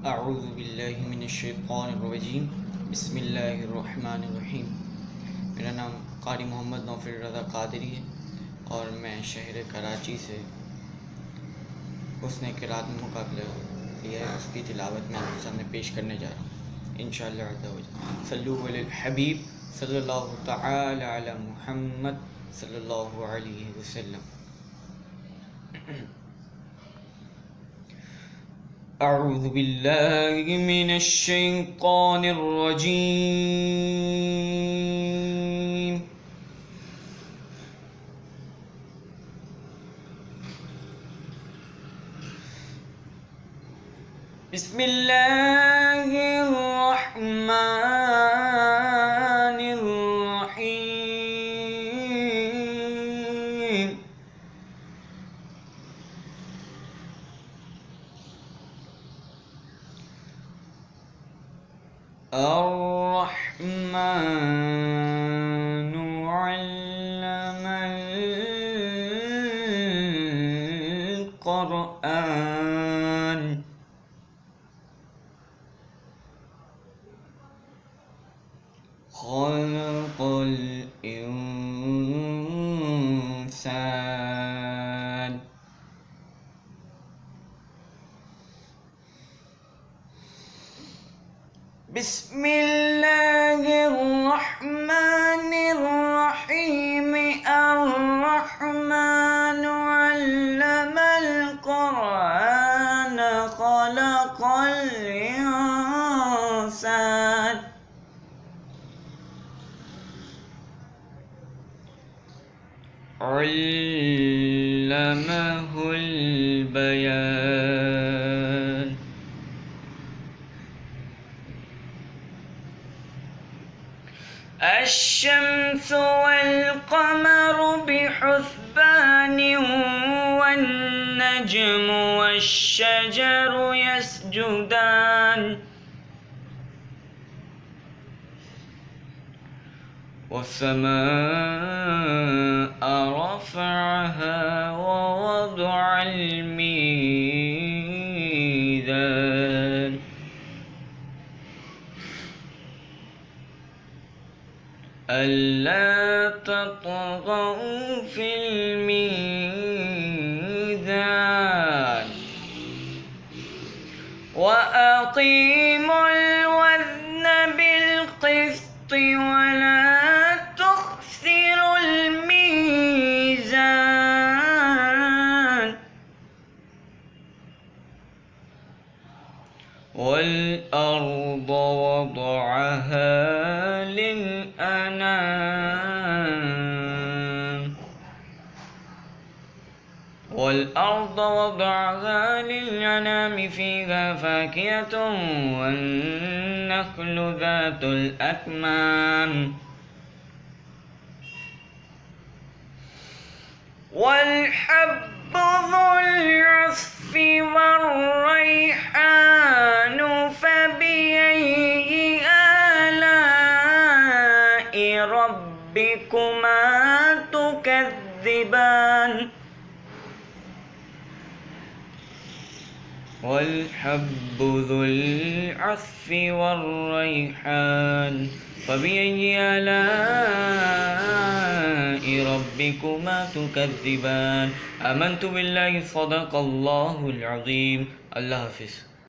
اعوذ باللہ من الشیطان الرجیم بسم اللہ الرحمن الرحیم۔ میرا نام قاری محمد نوفل رضا قادری ہے اور میں شہر کراچی سے حسن قرات میں مقابلہ لیا ہے، اس کی تلاوت میں آپ کے سامنے پیش کرنے جا رہا ہوں انشاءاللہ عز و جل۔ صلو علی الحبیب صلی اللہ تعالی علی محمد صلی اللہ علیہ وسلم۔ اعوذ باللہ من الشیطان الرجیم۔ بسم اللہ الرحمن الرحیم۔ الرحمن علم القرآن خلق الإنسان بسم اللہ الرحمن الرحیم۔ الرحمن علم القرآن خلق الإنسان علمه البيان الشمس والقمر بحسبان والنجم والشجر يسجدان والسماء رفعها ووضع الميزان ألا تطغوا في الميزان وأقيموا الوزن بالقسط ولا تخسروا الميزان والأرض وضعها للأنام فيها فاكهة والنخل ذات الأكمام والحب ذو العصف والريحان فبأي آلاء ربكما تكذبان والحب ذو العصف والريحان فبأي آلاء ربكما تكذبان آمنت بالله صدق الله العظيم۔ اللہ حافظ۔